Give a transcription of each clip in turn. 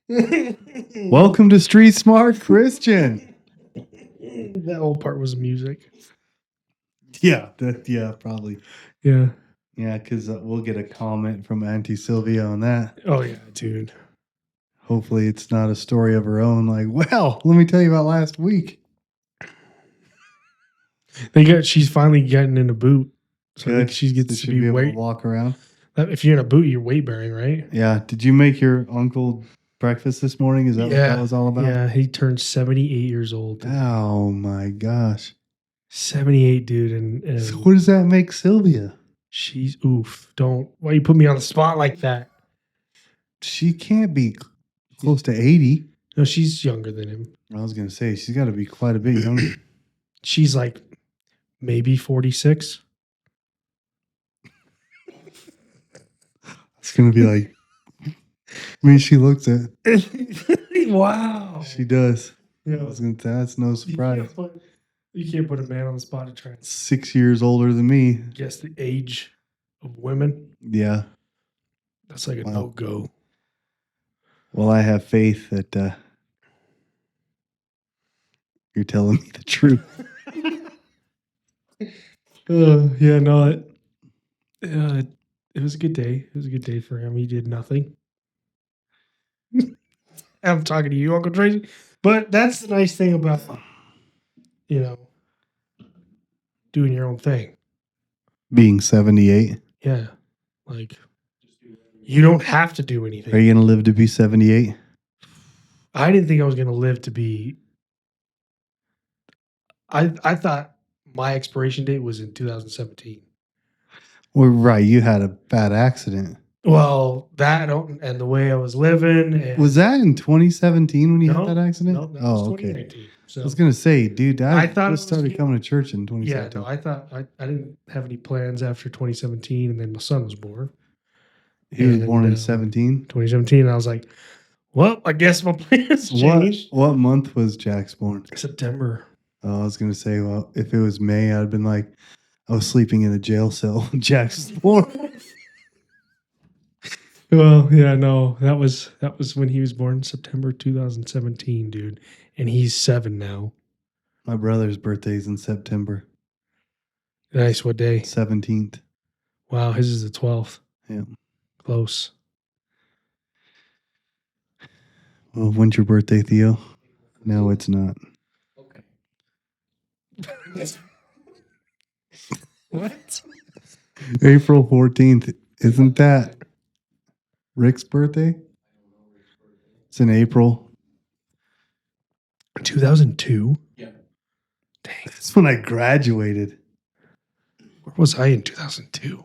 Welcome to Street Smart Christian. That whole part was music. Yeah, probably. Yeah. Yeah, because we'll get a comment from Auntie Sylvia on that. Oh yeah, dude. Hopefully, it's not a story of her own. Like, well, let me tell you about last week. She's finally getting in a boot, so I think she gets to be able weight. to walk around. If you're in a boot, you're weight bearing, right? Yeah. Did you make your uncle breakfast this morning? Is that what that was all about? Yeah, he turned 78 years old. Oh my gosh, 78, dude, and so what does that make Sylvia? She's oof. Don't why you put me on the spot like that? She can't be close to 80. No, she's younger than him. I was gonna say she's got to be quite a bit younger. She's like maybe 46. It's gonna be like. I mean, she looks at. Wow. She does. Yeah. I was gonna say that's no surprise. You can't put a man on the spot to try and 6 years older than me. guess the age of women. Yeah. That's like a no-go. Well, I have faith that you're telling me the truth. Yeah, no. It was a good day. It was a good day for him. He did nothing. I'm talking to you, Uncle Tracy. But that's the nice thing about, doing your own thing. Being 78. Yeah. Like, you don't have to do anything. Are you going to live to be 78? I didn't think I was going to live to be. I thought my expiration date was in 2017. Well, right. You had a bad accident. Well, and the way I was living. And was that in 2017 when you had that accident? No, that was 2019. So I was going to say, dude, I thought just started coming to church in 2017. Yeah, no, I thought I didn't have any plans after 2017, and then my son was born. He was born in 2017, and I was like, well, I guess my plans changed. What month was Jack's born? September. Oh, I was going to say, well, if it was May, I'd been like, I was sleeping in a jail cell when Jack's born. Well, yeah, no, that was when he was born, September 2017, dude, and he's 7 now. My brother's birthday's in September. Nice. What day? 17th. Wow, his is the 12th. Yeah. Close. Well, when's your birthday, Theo? No, it's not. Okay. What? April 14th. Isn't that Rick's birthday? It's in April. 2002? Yeah. Dang. That's when I graduated. Where was I in 2002?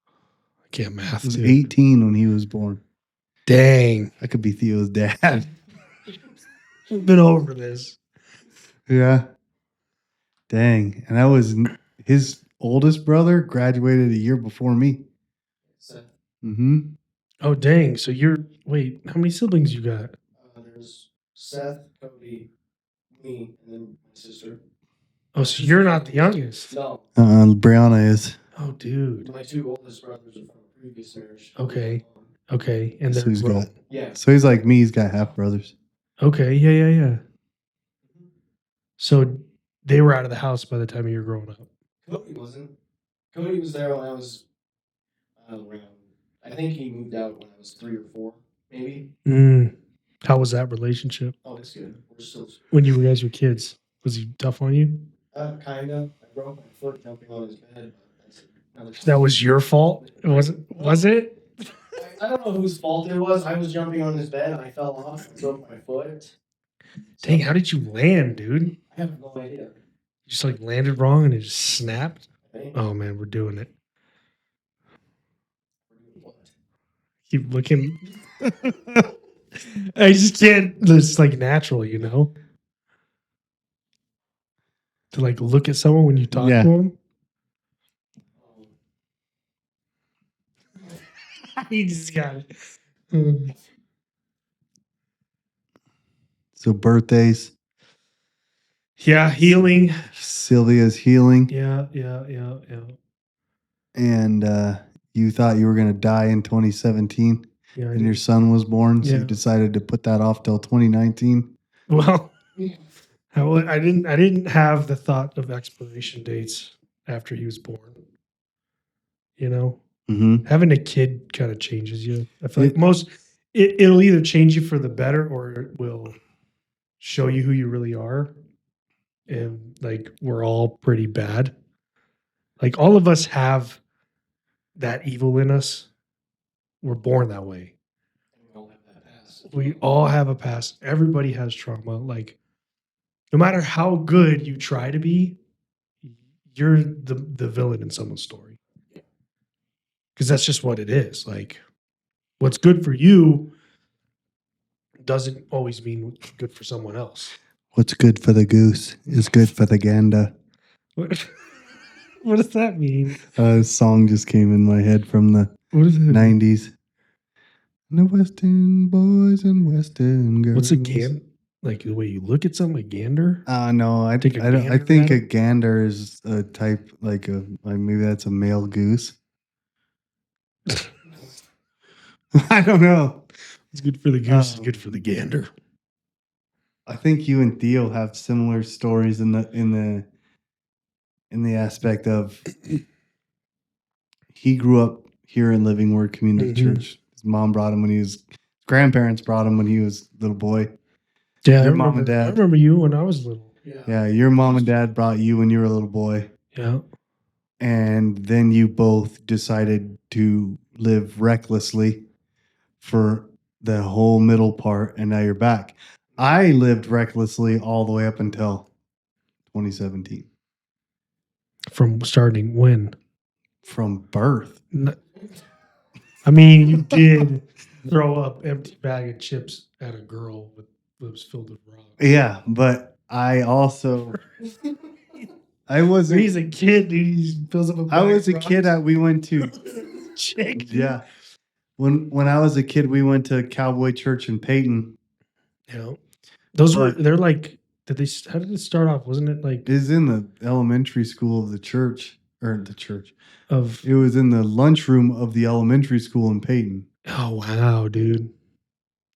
I can't math. I was 18 when he was born. Dang. I could be Theo's dad. We've been over this. Yeah. Dang. And I was his oldest brother graduated a year before me. Mm-hmm. Oh, dang. So wait, how many siblings you got? There's Seth, Cody, me, and then my sister. Oh, so you're not the youngest? No. Brianna is. Oh, dude. My 2 oldest brothers are from a previous marriage. Okay. And so they're he's grown. got, yeah. So he's like me. He's got half brothers. Okay. Yeah. So they were out of the house by the time you were growing up. Cody wasn't. Cody was there when I was around. I think he moved out when I was 3 or 4, maybe. How was that relationship? Oh, it's good. We're still. When you guys were kids, was he tough on you? Kind of. I broke my foot jumping on his bed. That was your fault? Was it? I don't know whose fault it was. I was jumping on his bed and I fell off and broke my foot. Dang, how did you land, dude? I have no idea. You just like landed wrong and it just snapped? Oh man, we're doing it. Keep looking. I just can't. It's like natural, to like look at someone when you talk to them. He just got it. So birthdays. Yeah, healing. Sylvia's healing. Yeah. And you thought you were going to die in 2017. Yeah, I and your did. son was born, so Yeah. you decided to put that off till 2019. Well, I didn't have the thought of expiration dates after he was born. You know, Mm-hmm. having a kid kind of changes you. I feel like It- it'll either change you for the better or it will show you who you really are. And like we're all pretty bad. Like all of us have that evil in us. We're born that way. We all have that past. We all have a past. Everybody has trauma. Like no matter how good you try to be, you're the villain in someone's story. Because that's just what it is. Like what's good for you doesn't always mean good for someone else. What's good for the goose is good for the gander. What, what does that mean? A song just came in my head from the What is it? 90s. The Western boys and Western girls. What's a gander? Like the way you look at something, a gander? No, I Take a I, don't, I gander think at a gander is a type like maybe that's a male goose. I don't know. It's good for the goose. It's Um, good for the gander. I think you and Theo have similar stories in the aspect of he grew up here in Living Word Community Mhm. Church. His mom brought him when his grandparents brought him when he was a little boy. Yeah, Your I mom and remember. I dad. remember you when I was little. Yeah, your mom and dad brought you when you were a little boy. Yeah. And then you both decided to live recklessly for the whole middle part, and now you're back. I lived recklessly all the way up until 2017. From starting when? From birth. I mean, you did throw up empty bag of chips at a girl with lips filled with rocks. Yeah, but I also I When wasn't he's a kid, dude, he fills up a bag I was a of kid rocks. we went to Chick, dude. yeah. When I was a kid, we went to Cowboy Church in Peyton. Yeah. Those But- they're like, how did it start off? Wasn't it like It's in the elementary school of the church, or the church. of, It was in the lunchroom of the elementary school in Peyton. oh, wow, dude.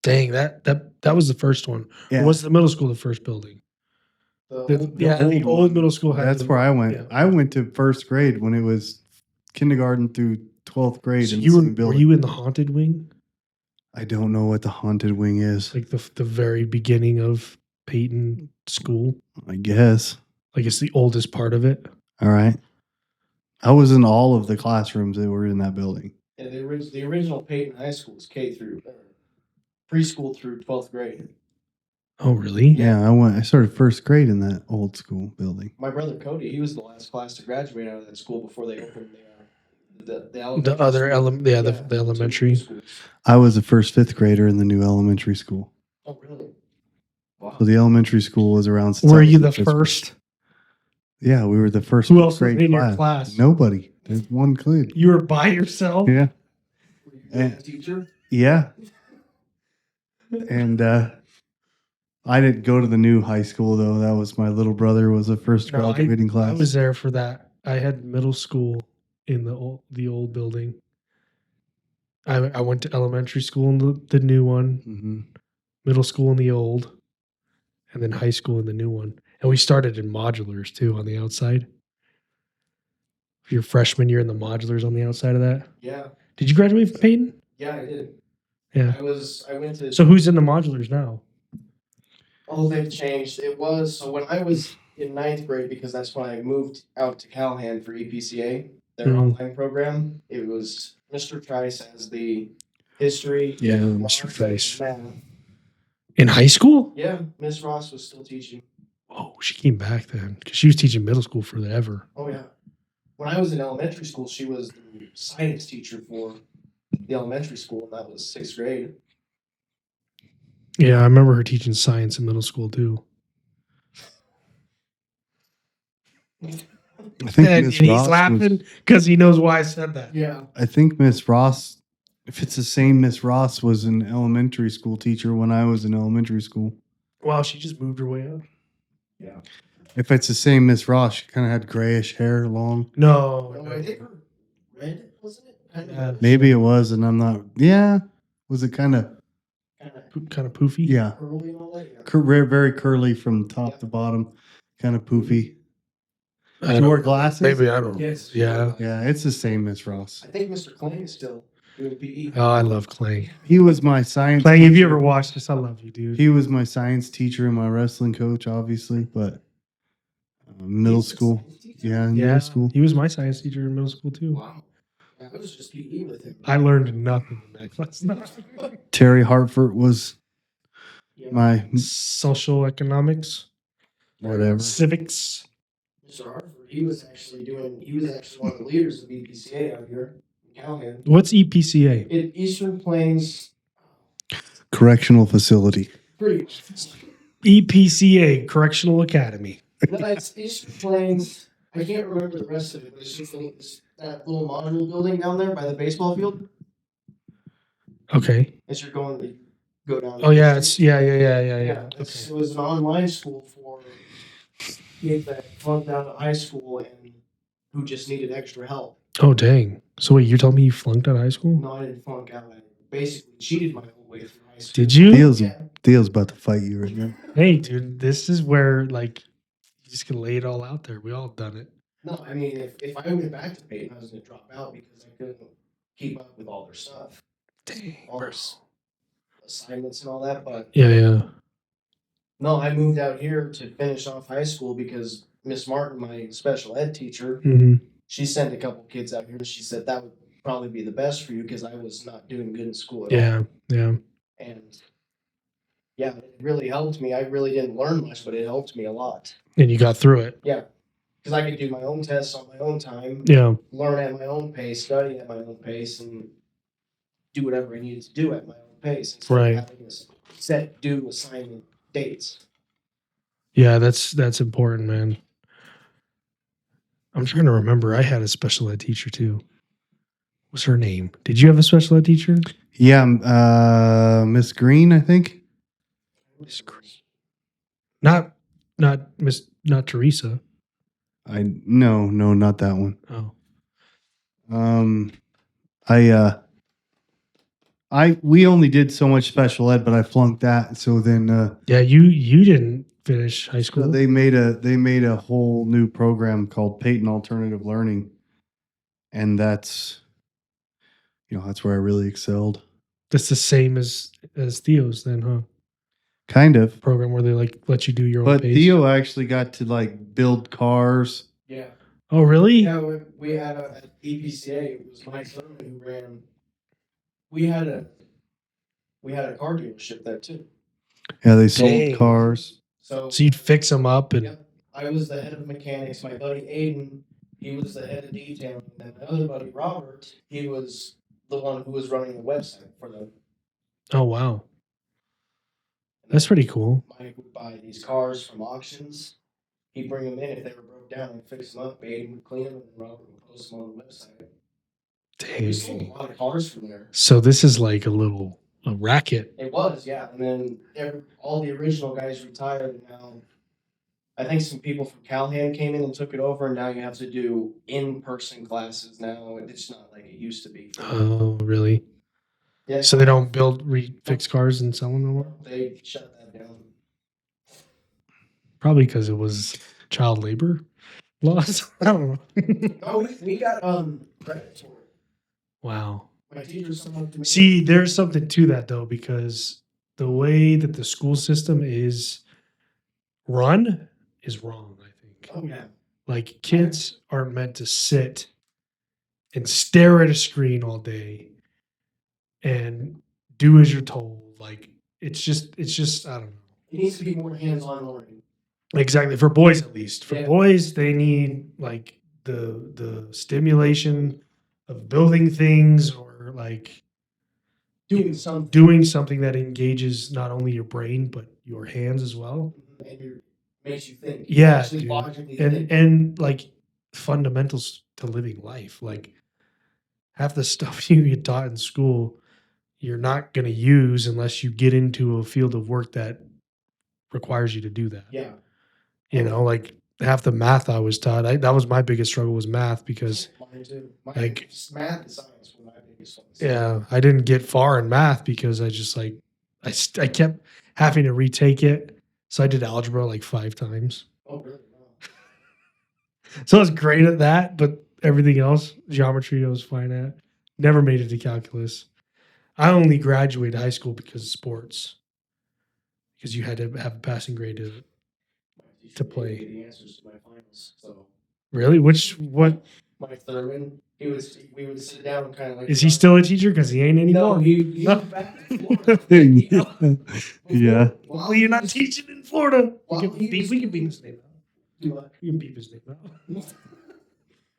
Dang, that was the first one. Yeah. Or was the middle school the first building? The old middle school had That's the- where I went. yeah. I went to first grade when it was kindergarten through 12th grade So in the you same were building. you in the haunted wing? I don't know what the haunted wing is. Like the very beginning of Peyton School? I guess. Like it's the oldest part of it. All right. I was in all of the classrooms that were in that building. Yeah, the original Peyton High School is K through preschool through 12th grade. Oh, really? Yeah, I started first grade in that old school building. My brother Cody, he was the last class to graduate out of that school before they opened the The elementary other school. the elementary. schools. I was the first fifth grader in the new elementary school. Oh, really? Wow. So the elementary school was around. since Were I was you in the fifth grade. first? Yeah, we were the first. Who fifth else was grade in your class? Nobody. There's one kid. You were by yourself? Yeah. Were you the teacher? Yeah. And I didn't go to the new high school though. That was my little brother was the first No, graduating I class. was there for that. I had middle school in the old building. I went to elementary school in the new one, Mhm. middle school in the old, and then high school in the new one. And we started in modulars too on the outside. If you're a freshman, you're in the modulars on the outside of that. Yeah. Did you graduate from Peyton? Yeah, I did. Yeah. I went to. So who's in the modulars now? Oh, they've changed. It was so when I was in 9th grade, because that's when I moved out to Callahan for EPCA, their Mhm. online program. It was Mr. Trice as the history. Yeah, Ross Mr. as Trice. math. In high school? Yeah, Miss Ross was still teaching. Oh, she came back then because she was teaching middle school forever. Oh yeah. When I was in elementary school, she was the science teacher for the elementary school, and that was 6th grade. Yeah, I remember her teaching science in middle school too. I think And Miss he's Ross laughing because he knows why I said that. Yeah. I think Miss Ross, if it's the same Miss Ross, was an elementary school teacher when I was in elementary school. Wow, she just moved her way up. Yeah. If it's the same Miss Ross, she kind of had grayish hair, long. No, No, I think red, wasn't it? Kind of. Yeah. Maybe it was, and I'm not. Yeah. Was it kind of Kind of poofy. yeah, curly and all that. Yeah. very curly from top to bottom, kind of poofy? I Do you don't wear know. glasses? Maybe I don't. Yes. Yeah. Yeah, it's the same as Ross. I think Mr. Kling is still doing PE. Oh, I love Clay. He was my science. Clay, if you teacher. ever watched this, I love you, dude. He was my science teacher and my wrestling coach, obviously, but middle He's a school. science teacher? Yeah, in Yeah, middle school. he was my science teacher in middle school too. Wow. I was just PE with him. I learned nothing in that class. Terry Hartford was Yeah. my Social economics, whatever. civics. Mr. Hartford, he was actually one of the leaders of EPCA out here in Calhoun. What's E EPCA? In Eastern Plains, Correctional facility. pretty EPCA, Correctional Academy. no, it's Eastern Plains. I can't remember the rest of it, but it's just that little module building down there by the baseball field. Okay. As you're going to go down. Oh yeah, it's yeah. Okay. It was an online school for kids that flunked out of high school and who just needed extra help. Oh dang. So wait, you're telling me you flunked out of high school? No, I didn't flunk out. I basically cheated my whole way through high school. Did you? Theo's about to fight you right now. Hey, dude, this is where like you just can lay it all out there. We all done it. No, I mean, if I went back to Peyton, I was going to drop out because I couldn't keep up with all their stuff, Dang. all their assignments and all that. But Yeah. no, I moved out here to finish off high school because Miss Martin, my special ed teacher, hmm she sent a couple kids out here and she said that would probably be the best for you because I was not doing good in school at all. Yeah. And yeah, it really helped me. I really didn't learn much, but it helped me a lot. And you got through it. Yeah. Because I could do my own tests on my own time, Yeah. learn at my own pace, study at my own pace, and do whatever I needed to do at my own pace. Instead Right. of having this set due assignment dates. Yeah, that's important, man. I'm trying to remember. I had a special ed teacher too. What's her name? Did you have a special ed teacher? Yeah, Miss Green, I think. Miss Green. Not Teresa. No, not that one. Oh. We only did so much special ed, but I flunked that. So then, Yeah, you didn't finish high school. so they made a whole new program called Peyton Alternative Learning, and that's where I really excelled. That's the same as Theo's then, huh? Kind of. Program where they like let you do your own But pace. Theo actually got to like build cars. Yeah. Oh, really? Yeah, we had at EPCA, it was my son who ran. We had a car dealership there too. Yeah, they sold Dang. cars. So So you'd fix them up and Yep. I was the head of mechanics. My buddy Aiden, he was the head of detailing. And then my other buddy Robert, he was the one who was running the website for them. oh wow, that's pretty cool. Mike would buy these cars from auctions. He'd bring them in if they were broke down and fix them up. Aiden would clean them, and Robert would post them on the website. We sold a Dang. lot of cars from there. So this is like a racket. It was, yeah. And then all the original guys retired, and now I think some people from Calhoun came in and took it over, and now you have to do in-person classes now. It's not like it used to be. Oh, really? Yeah, So they don't fix cars and sell them no more? they shut that down. Probably because it was child labor laws. I don't know. No, we got credit for it. Wow. My teachers someone to me. See, there's something to that though, because the way that the school system is run is wrong, I think. Oh yeah. Like kids aren't meant to sit and stare at a screen all day and do as you're told. Like it's just I don't know. It needs to be more hands-on learning. Exactly. For boys at least. For Yeah. boys, they need like the stimulation of building things or like Doing something. doing something that engages not only your brain but your hands as well. And makes you think. Yeah, Actually dude. logically And think. and like fundamentals to living life. Like half the stuff you get taught in school, you're not going to use unless you get into a field of work that requires you to do that. Yeah. You know, like half the math I was taught. That was my biggest struggle was math because Mine too. like Math and science were my biggest ones. yeah, I didn't get far in math because I just like I kept having to retake it. So I did algebra like 5 times. Oh, really? Wow. So I was great at that, but everything else, geometry, I was fine at. Never made it to calculus. I only graduated high school because of sports, because you had to have a passing grade to play. The answers to my finals. So Really? What Mike Thurman, we would sit down and kind of like. is he still a teacher? Because he ain't anymore. No, he went back to Florida. Yeah. Well, you're not teaching in Florida. While We can beep his name out. Do what? We can beep his name out.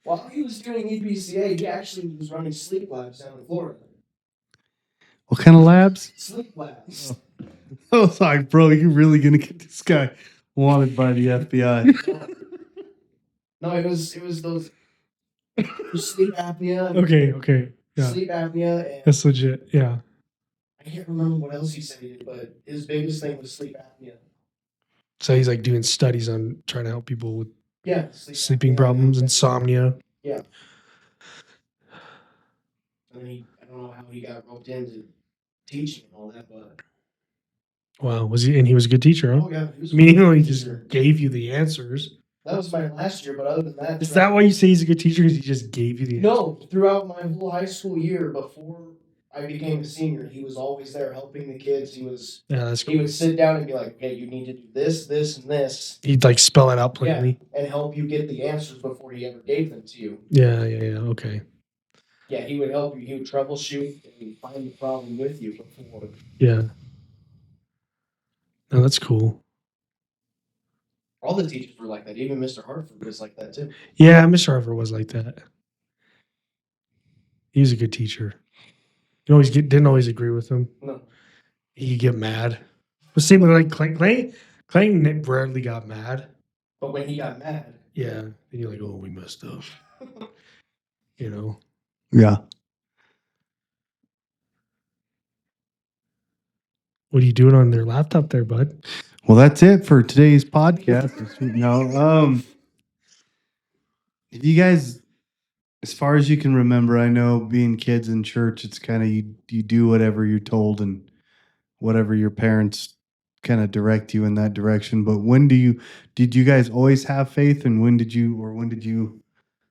While he was doing EBCA, he actually was running sleep labs down in Florida. What kind of labs? Sleep labs. I was like, bro, you're really gonna get this guy wanted by the FBI. No, it was those sleep apnea. Okay. Yeah. Sleep apnea, and That's legit. Yeah. I can't remember what else he said he did, but his biggest thing was sleep apnea. So he's like doing studies on trying to help people with Yeah, sleeping apnea, problems, and insomnia. yeah. And I don't know how he got roped into teaching and all that, but Wow. He was a good teacher, huh? oh yeah, he was a Meaning great he just teacher. gave you the answers. That was my last year, but other than that, Is that why you say he's a good teacher? Because he just gave you the answers? no, throughout my whole high school year before I became a senior, he was always there helping the kids. Yeah, that's He cool. would sit down and be like, "Okay, you need to do this, this, and this." He'd like spell it out plainly. And help you get the answers before he ever gave them to you. Yeah. Okay. Yeah, he would help you. He would troubleshoot and find the problem with you before. Yeah. No, that's cool. All the teachers were like that. Even Mr. Hartford was like that too. Yeah, Mr. Harvard was like that. He was a good teacher. You didn't always agree with him. No. He'd get mad. But same with like Clayton rarely got mad. But when he got mad, Yeah. And you're like, oh, we messed up. You know? Yeah. What are you doing on their laptop there, bud? Well, that's it for today's podcast. If you guys, as far as you can remember, I know being kids in church, it's kind of you do whatever you're told and whatever your parents kind of direct you in that direction. But did you guys always have faith, and when did you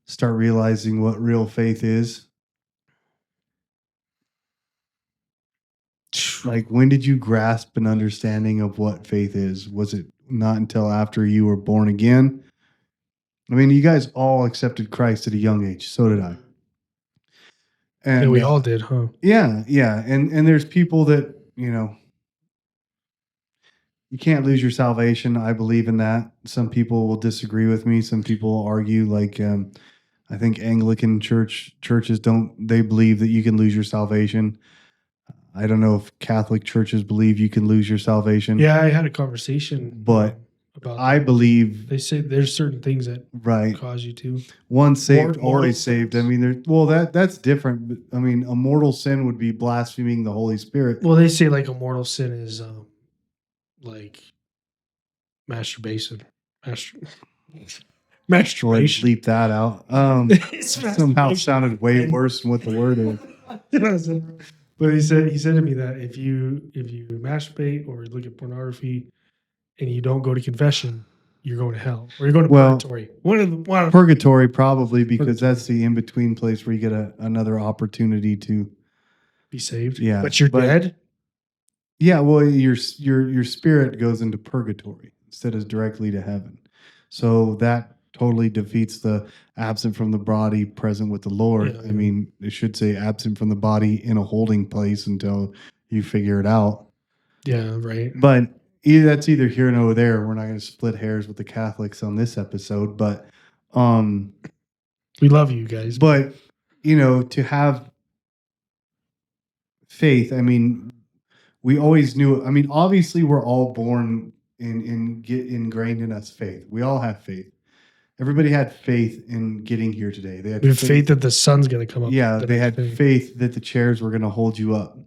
start realizing what real faith is? Like, when did you grasp an understanding of what faith is? Was it not until after you were born again? I mean, you guys all accepted Christ at a young age. So did I. And Yeah, we all did, huh? Yeah. And there's people that, you can't lose your salvation. I believe in that. Some people will disagree with me. Some people will argue, like, I think Anglican churches they believe that you can lose your salvation. I don't know if Catholic churches believe you can lose your salvation. Yeah, I had a conversation But about I that. believe They say there's certain things that right. cause you to. Once saved, Mortal always saved. I mean, that's different. But, I mean, a mortal sin would be blaspheming the Holy Spirit. Well, they say like a mortal sin is like masturbation. Masturbation. Bleep that out. It's Somehow masturbation. sounded way worse than what the word is. But he said to me that if you masturbate or look at pornography and you don't go to confession, you're going to hell or you're going to purgatory. Purgatory, probably, because Purgatory. that's the in between place where you get another opportunity to be saved. Yeah, but you're dead. Yeah, well, your spirit goes into purgatory instead of directly to heaven. So that totally defeats the absent from the body, present with the Lord. Yeah. I mean, it should say absent from the body in a holding place until you figure it out. Yeah, right. But that's either here and over there. We're not going to split hairs with the Catholics on this episode, but we love you guys. But to have faith, I mean, we always knew. I mean, obviously, we're all born and get ingrained in us faith. We all have faith. Everybody had faith in getting here today. They had faith that the sun's going to come up. Yeah, they had faith that the chairs were going to hold you up.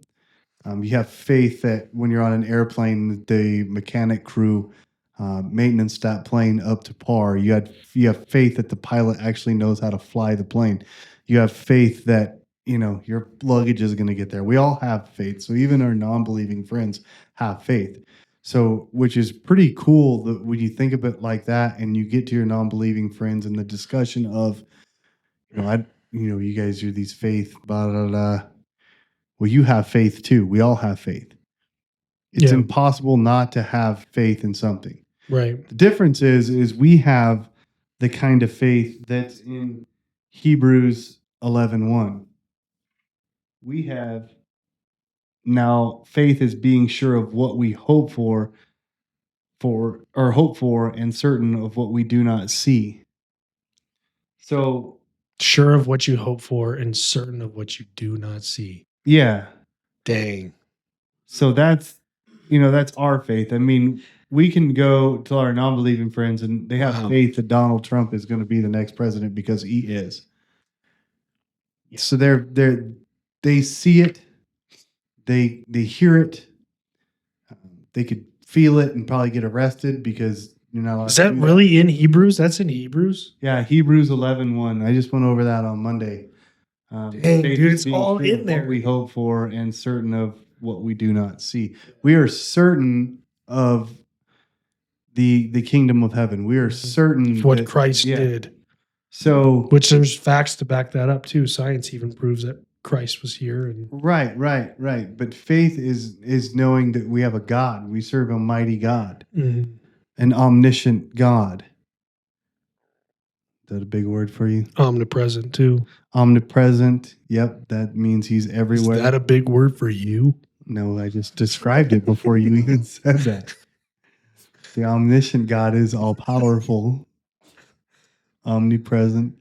You have faith that when you're on an airplane, the mechanic crew maintenance that plane up to par. You have faith that the pilot actually knows how to fly the plane. You have faith that your luggage is going to get there. We all have faith. So even our non-believing friends have faith. So, which is pretty cool that when you think of it like that, and you get to your non-believing friends and the discussion of, you guys are these faith, blah blah blah. Well, you have faith too. We all have faith. It's Yeah. impossible not to have faith in something. Right. The difference is we have the kind of faith that's in Hebrews 11:1. We have now faith is being sure of what we hope for and certain of what we do not see. So, Sure of what you hope for and certain of what you do not see. yeah. Dang. So that's our faith. I mean, we can go to our non-believing friends and they have Wow. faith that Donald Trump is going to be the next president because he is. So they see it, they hear it, they could feel it and probably get arrested because you're not allowed Is to that do really in Hebrews? That's in Hebrews? Yeah, Hebrews 11:1. I just went over that on Monday. Dang, faith dude, is it's being all sure in of there. What we hope for and certain of what we do not see. We are certain of the kingdom of heaven. We are certain What that- Christ yeah. did. So Which there's facts to back that up too. Science even proves that Christ was here. And right. But faith is knowing that we have a God. We serve a mighty God, an omniscient God. Is that a big word for you? omnipresent too. Omnipresent. Yep, that means he's everywhere. Is that a big word for you? No, I just described it before you even said that. The omniscient God is all powerful, omnipresent.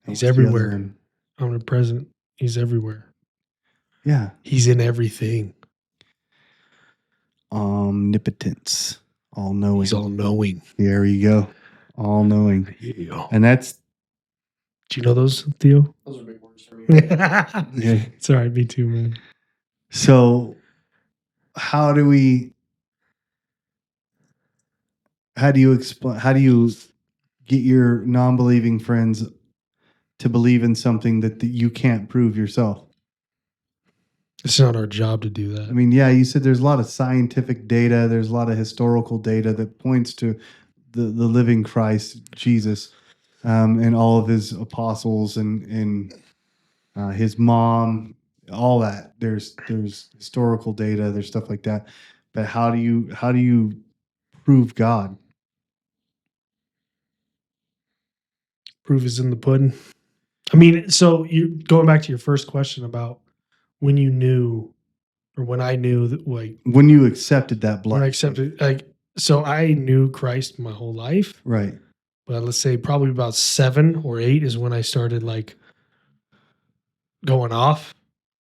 He's What's the other everywhere. one? Omnipresent. He's everywhere. Yeah. He's in everything. Omnipotence. All knowing. He's all knowing. There you go. All knowing. Yeah. And that's Do you know those, Theo? Those are big words for me. yeah. It's all right. Me too, man. So how do you explain, how do you get your non-believing friends to believe in something that you can't prove yourself? It's not our job to do that. I mean, yeah, you said there's a lot of scientific data, there's a lot of historical data that points to the living Christ, Jesus, and all of his apostles and his mom, all that. There's historical data, there's stuff like that. But how do you prove God? Proof is in the pudding. I mean, so you going back to your first question about when you knew, or when I knew that, like When you accepted that blood. when I accepted, like, so I knew Christ my whole life, Right. but let's say probably about 7 or 8 is when I started like going off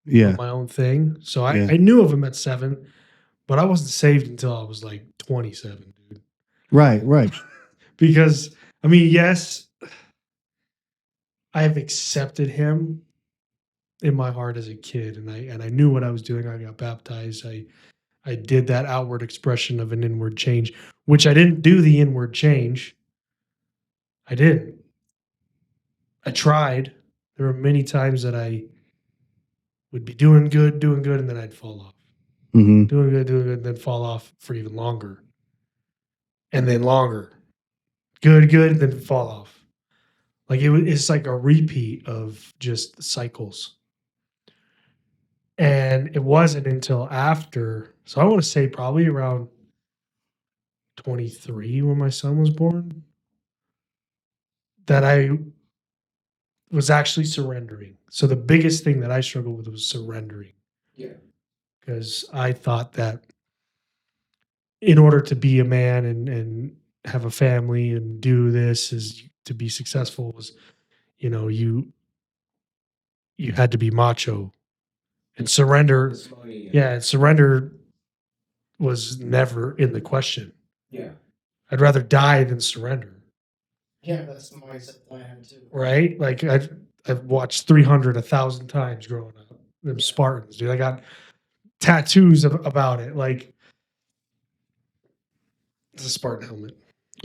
Yeah. on my own thing. So I, Yeah. I knew of him at 7, but I wasn't saved until I was like 27, dude. Right. Because I mean, yes, I have accepted him in my heart as a kid, and I knew what I was doing. I got baptized. I did that outward expression of an inward change, which I didn't do the inward change. I didn't. I tried. There were many times that I would be doing good, and then I'd fall off. Mm-hmm. Doing good, and then fall off for even longer. And then longer. Good, and then fall off. Like it's like a repeat of just cycles. And it wasn't until after, so I want to say probably around 23 when my son was born, that I was actually surrendering. So the biggest thing that I struggled with was surrendering. Yeah. Because I thought that in order to be a man and have a family and do this is to be successful was, you had to be macho. And surrender, This money, surrender was never in the question. Yeah. I'd rather die than surrender. Yeah, that's the mindset that I had too. Right? Like I've watched 300 1,000 times growing up. Them Spartans, dude. I got tattoos about it. Like It's a Spartan helmet.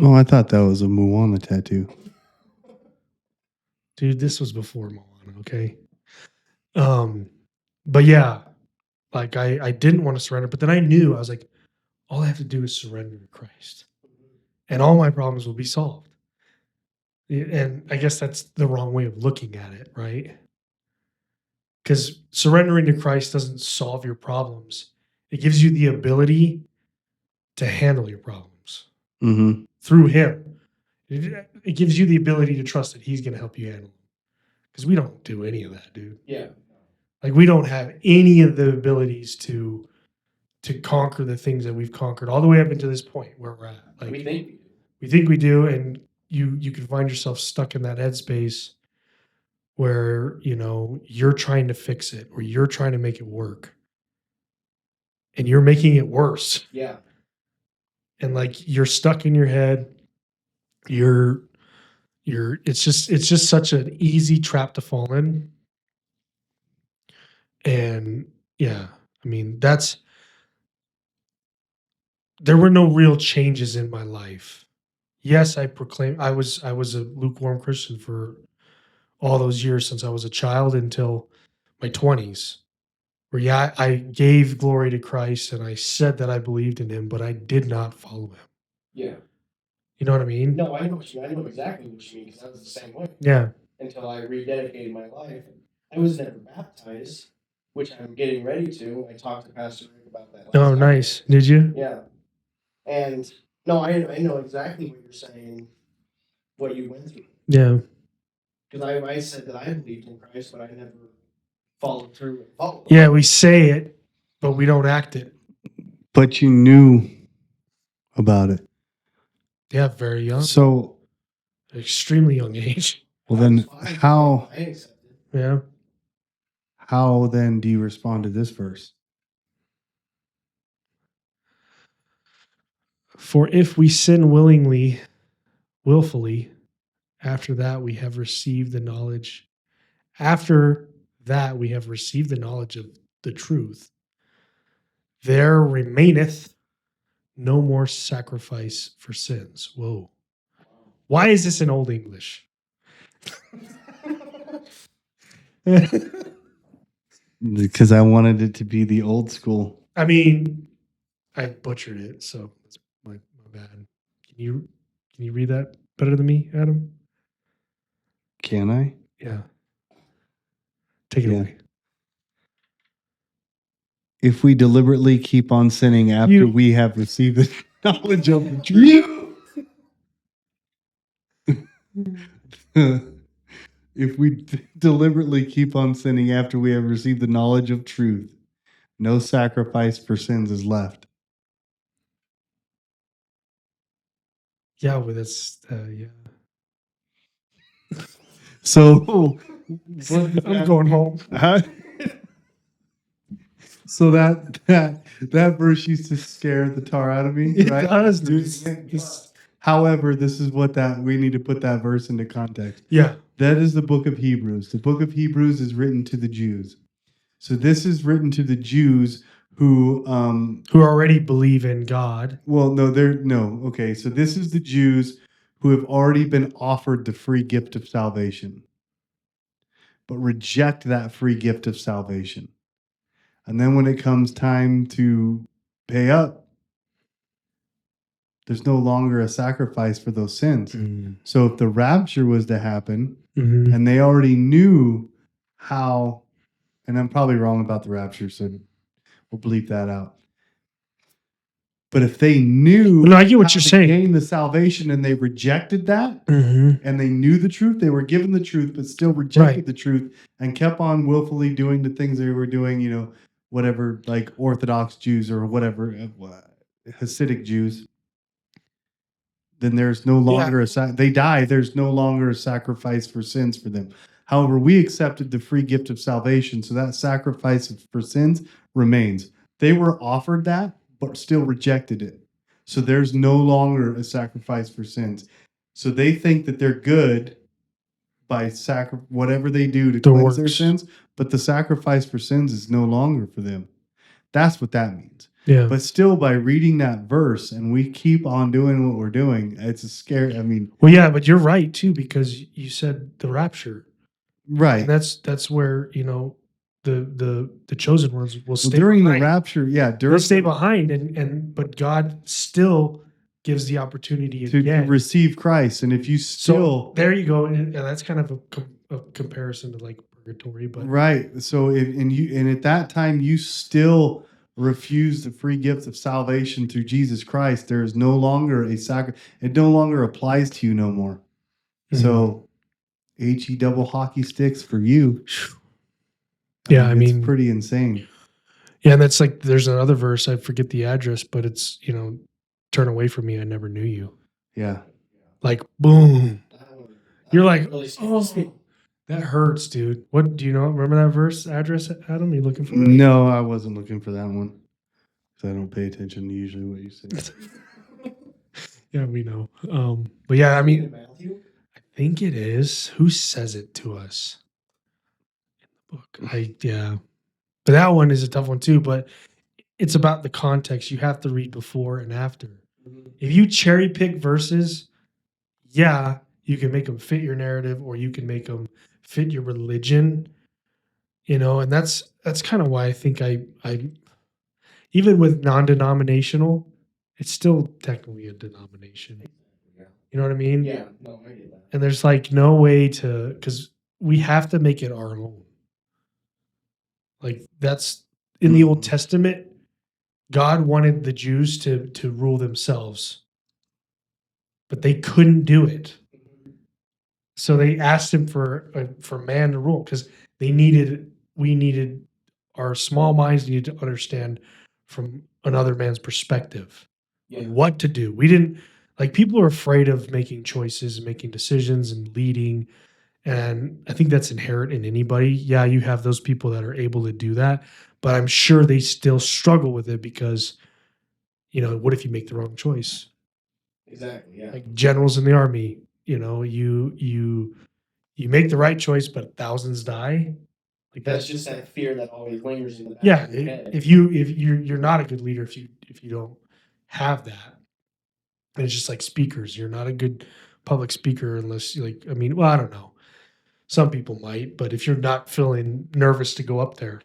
Oh, I thought that was a Moana tattoo. Dude, this was before Moana, okay? But yeah, like I didn't want to surrender, but then I knew, I was like, all I have to do is surrender to Christ, and all my problems will be solved. And I guess that's the wrong way of looking at it, right? Because surrendering to Christ doesn't solve your problems. It gives you the ability to handle your problems Mm-hmm. through Him. It gives you the ability to trust that He's going to help you handle them. Because we don't do any of that, dude. Yeah. Like we don't have any of the abilities to conquer the things that we've conquered all the way up into this point where we're at. Like We think we do. we think we do, and you can find yourself stuck in that headspace where you're trying to fix it or you're trying to make it work, and you're making it worse. Yeah. And like you're stuck in your head. You're it's just such an easy trap to fall in. And yeah, I mean there were no real changes in my life. Yes, I was a lukewarm Christian for all those years since I was a child until my 20s. Where yeah, I gave glory to Christ and I said that I believed in Him, but I did not follow Him. Yeah. You know what I mean? No, I know exactly what you mean because I was the same way. Yeah. Until I rededicated my life. I was never baptized, which I'm getting ready to. I talked to Pastor Rick about that last Oh, time. nice. Did you? Yeah. And no, I know exactly what you're saying, what you went through. Yeah. Because I said that I believed in Christ, but I never followed through and followed. Yeah, we say it, but we don't act it. But you knew about it. Yeah, very young. So, Extremely young age. well, then how I accepted. Yeah. how then do you respond to this verse? For if we sin willfully, after that we have received the knowledge. After that we have received the knowledge of the truth. There remaineth no more sacrifice for sins. Whoa. Why is this in Old English? Because I wanted it to be the old school. I mean, I butchered it, so that's my bad. Can you read that better than me, Adam? Can I? Yeah. Take it Yeah. away. If we deliberately keep on sinning after we have received the knowledge of the truth. If we deliberately keep on sinning after we have received the knowledge of truth, no sacrifice for sins is left. Yeah, well, that's yeah. So I'm going home. So that verse used to scare the tar out of me, It right? does, dude. However, this is what we need to put that verse into context. Yeah. That is the book of Hebrews. The book of Hebrews is written to the Jews. So this is written to the Jews who already believe in God. Well, no. Okay, so this is the Jews who have already been offered the free gift of salvation, but reject that free gift of salvation. And then when it comes time to pay up, there's no longer a sacrifice for those sins. Mm-hmm. So if the rapture was to happen, and they already knew how, and I'm probably wrong about the rapture, so we'll bleep that out. But if they knew I get what you're saying, gain the salvation and they rejected that, and they knew the truth, they were given the truth, but still rejected the truth and kept on willfully doing the things they were doing, whatever, like Orthodox Jews or whatever, Hasidic Jews, then there's no longer they die. There's no longer a sacrifice for sins for them. However, we accepted the free gift of salvation, so that sacrifice for sins remains. They were offered that, but still rejected it. So there's no longer a sacrifice for sins. So they think that they're good by whatever they do to cleanse their sins, but the sacrifice for sins is no longer for them. That's what that means. Yeah. But still, by reading that verse and we keep on doing what we're doing, it's a scary. I mean, Well, yeah, but you're right too, because you said the rapture. right. And that's where, you know, the chosen ones will Well, stay during behind. the rapture, yeah, They'll during stay behind, and but God still gives the opportunity to again. receive Christ, and if you So still there you go, and that's kind of a comparison to like purgatory, but right, so if and at that time you still refuse the free gift of salvation through Jesus Christ, there is no longer a sacrifice. It no longer applies to you no more. So, he double hockey sticks for you. Yeah, I it's mean- pretty insane. yeah, and that's like there's another verse, I forget the address, but it's, you know, turn away from me, I never knew you. Yeah, Like boom. That one- that You're one like, really scares me. that hurts, dude. What do you know? Remember that verse address, Adam? You looking for it? no, I wasn't looking for that one because I don't pay attention to usually what you say. Yeah, we know. But yeah, I mean, Matthew? I think it is. Who says it to us in the book? Yeah. But that one is a tough one too, but it's about the context. You have to read before and after. If you cherry pick verses, yeah, you can make them fit your narrative or you can make them fit your religion, you know, and that's kind of why I think I even with non-denominational, it's still technically a denomination. Yeah. You know what I mean? Yeah, no, I get that. And there's like no way to, because we have to make it our own. Like that's in the Old Testament, God wanted the Jews to rule themselves, but they couldn't do it. So they asked him for man to rule because we needed our small minds needed to understand from another man's perspective Yeah. what to do. We didn't like people are afraid of making choices and making decisions and leading. And I think that's inherent in anybody. Yeah, you have those people that are able to do that, but I'm sure they still struggle with it because, you know, what if you make the wrong choice? Exactly, yeah. Like generals in the army, you know, you make the right choice, but thousands die. Like That's just that fear that always lingers in the back yeah. of your head. If you're not a good leader if you don't have that. And it's just like speakers. You're not a good public speaker unless you like. I mean, well, I don't know. Some people might, but if you're not feeling nervous to go up there,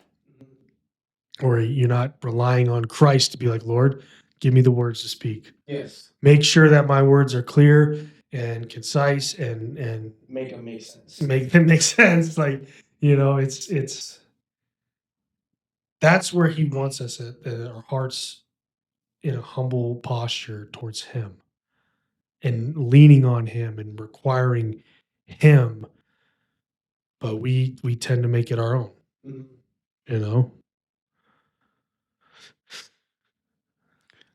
or you're not relying on Christ to be like, Lord, give me the words to speak. Yes. Make sure that my words are clear and concise and Make them make sense. make them make sense. Like, you know, it's that's where he wants us at our hearts in a humble posture towards him and leaning on him and requiring him. But we tend to make it our own, Mhm. you know.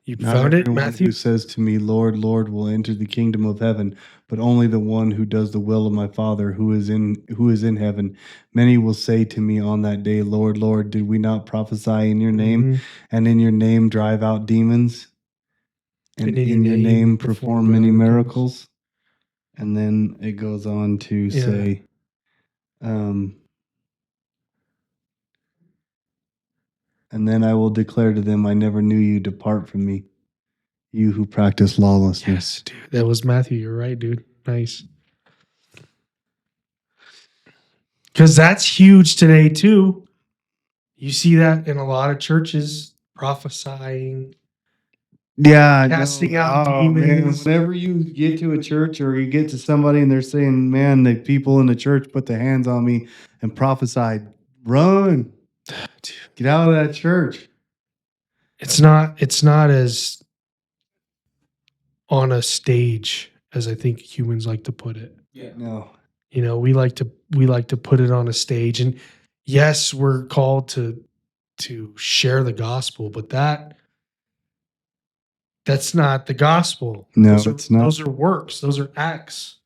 You Not found it, everyone Matthew? who says to me, Lord, Lord, will enter the kingdom of heaven, but only the one who does the will of my Father who is in heaven. Many will say to me on that day, Lord, Lord, did we not prophesy in your name, Mhm. and in your name drive out demons, and in your name perform many miracles? And then it goes on to Yeah. say, and then I will declare to them, I never knew you. Depart from me, you who practice lawlessness. Yes, dude. That was Matthew. You're right, dude. Nice. Because that's huge today, too. You see that in a lot of churches, prophesying. Yeah, Casting no. out Oh, man. demons. Whenever you get to a church or you get to somebody and they're saying, man, the people in the church put their hands on me and prophesied, run. Get out of that church. It's not as on a stage as I think humans like to put it. Yeah. No. You know, we like to put it on a stage, and yes, we're called to share the gospel, but that's not the gospel. No, Those it's not. Those are works. Those are acts.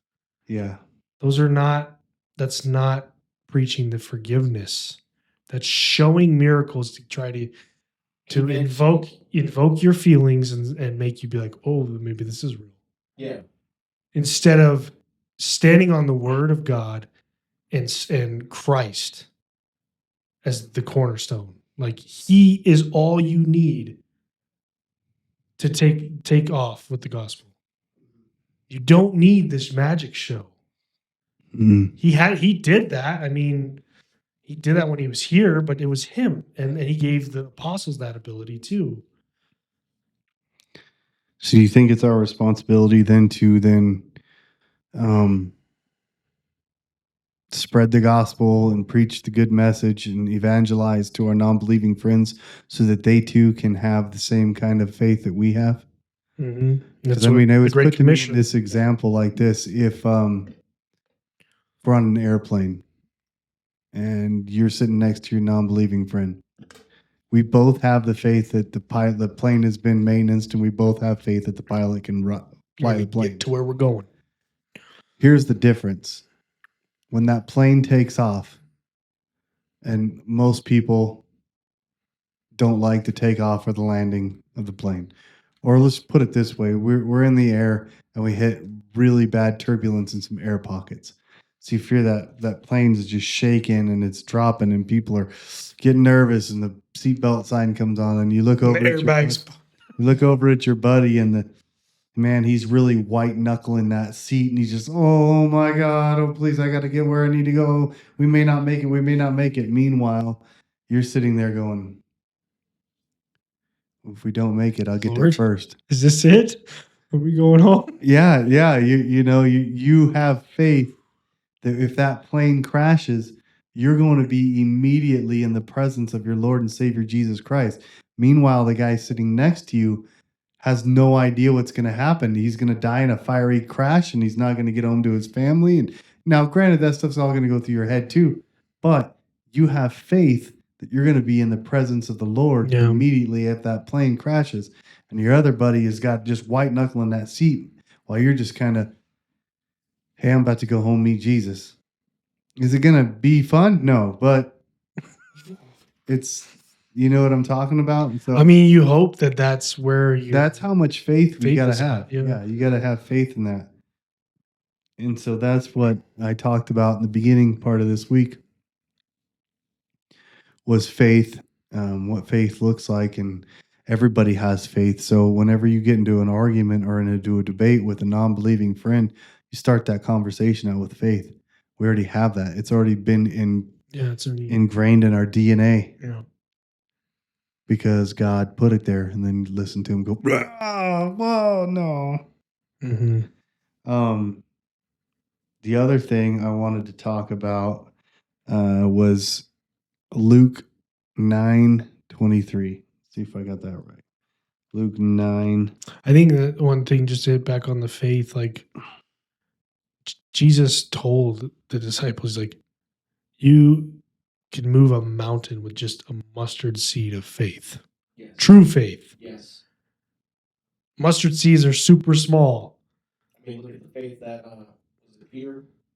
Yeah. Those are not. That's not preaching the forgiveness. That's showing miracles to try to invoke your feelings and make you be like, oh, maybe this is real. Yeah. Instead of standing on the word of God and Christ as the cornerstone. Like he is all you need to take off with the gospel. You don't need this magic show. Mm. He did that. I mean, he did that when he was here, but it was him, and he gave the apostles that ability too. So you think it's our responsibility then to um, spread the gospel and preach the good message and evangelize to our non-believing friends so that they too can have the same kind of faith that we have? Mm-hmm. Because I mean, it was Great put to me in Commission. this example like this: if we're on an airplane and you're sitting next to your non-believing friend, we both have the faith that the plane has been maintenanced, and we both have faith that the pilot can fly the plane. Get to where we're going. Here's the difference: when that plane takes off, and most people don't like the takeoff or the landing of the plane. Or let's put it this way, we're in the air and we hit really bad turbulence in some air pockets. So you fear that plane's just shaking and it's dropping and people are getting nervous and the seatbelt sign comes on and you look And over the at airbags. you look over at your buddy and the man, he's really white knuckling that seat and he's just, oh my God, oh please, I got to get where I need to go. We may not make it. We may not make it. Meanwhile, you're sitting there going, if we don't make it, I'll get there Lord. first. Is this it? Are we going home? Yeah. You have faith that if that plane crashes, you're going to be immediately in the presence of your Lord and Savior Jesus Christ. Meanwhile, the guy sitting next to you has no idea what's going to happen. He's going to die in a fiery crash and he's not going to get home to his family. And now, granted, that stuff's all going to go through your head too, but you have faith that you're going to be in the presence of the Lord immediately if that plane crashes. And your other buddy has got just white knuckling that seat while you're just kind of, hey, I'm about to go home meet Jesus. Is it going to be fun? No, but it's, you know what I'm talking about? And so I mean, you hope that that's where you. that's how much faith we faith got to is at, have. yeah. Yeah, you got to have faith in that. And so that's what I talked about in the beginning part of this week was faith, what faith looks like. And everybody has faith. So whenever you get into an argument or into a debate with a non-believing friend, you start that conversation out with faith. We already have that. It's already been It's ingrained in our DNA yeah. because God put it there. And then you listen to him go, oh, whoa, no. Mm-hmm. The other thing I wanted to talk about was Luke 9:23. See if I got that right. Luke 9. I think that one thing, just to hit back on the faith, like Jesus told the disciples, like, you can move a mountain with just a mustard seed of faith. Yes. True faith. Yes. Mustard seeds are super small. I mean, look at the faith that was it Peter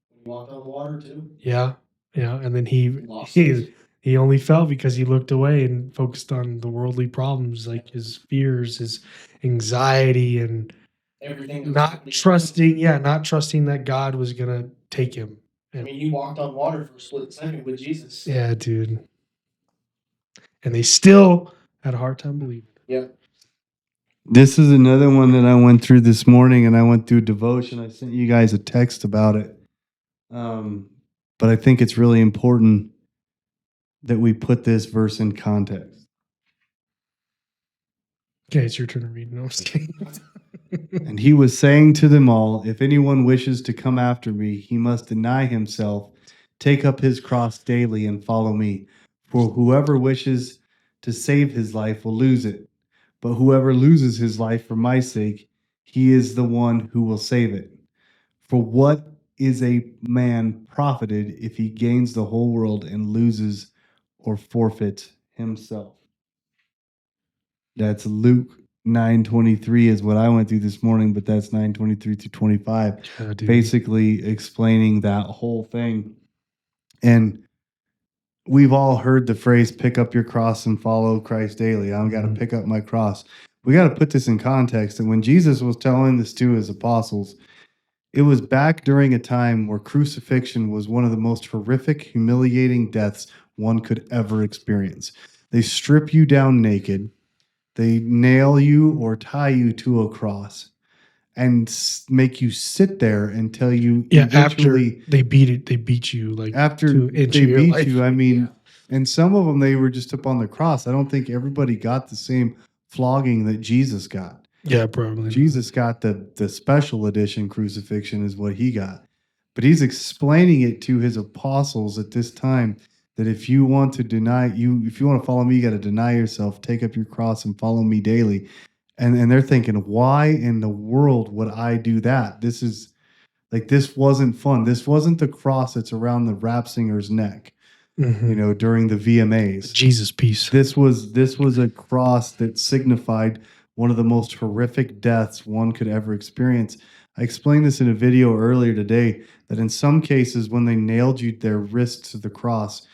when he walked on water too. Yeah. And then he only fell because he looked away and focused on the worldly problems, like his fears, his anxiety, and everything. Not trusting that God was gonna take him. I mean, he walked on water for a split second with Jesus. Yeah, dude. And they still had a hard time believing. Yeah. This is another one that I went through this morning, and I went through devotion. I sent you guys a text about it. But I think it's really important that we put this verse in context. Okay, it's your turn to read. No, I'm just kidding. And he was saying to them all, if anyone wishes to come after me, he must deny himself, take up his cross daily, and follow me. For whoever wishes to save his life will lose it. But whoever loses his life for my sake, he is the one who will save it. For what is a man profited if he gains the whole world and loses or forfeits himself? That's Luke 9:23 is what I went through this morning, but that's 9:23 to 25. Yeah, dude. Basically explaining that whole thing. And we've all heard the phrase, pick up your cross and follow Christ daily. I've got to pick up my cross. We got to put this in context. And when Jesus was telling this to his apostles, it was back during a time where crucifixion was one of the most horrific, humiliating deaths one could ever experience. They strip you down naked. They nail you or tie you to a cross and make you sit there until you After eventually, they beat you like after to they into your beat life. you. I mean, and some of them, they were just up on the cross. I don't think everybody got the same flogging that Jesus got. Yeah, probably. not. Jesus got the special edition crucifixion is what he got. But he's explaining it to his apostles at this time that if you want to if you want to follow me, you got to deny yourself, take up your cross and follow me daily. And they're thinking, why in the world would I do that? This is like, this wasn't fun. This wasn't the cross that's around the rap singer's neck, Mhm. during the VMAs. Jesus piece. This was a cross that signified one of the most horrific deaths one could ever experience. I explained this in a video earlier today that in some cases when they nailed their wrists to the cross,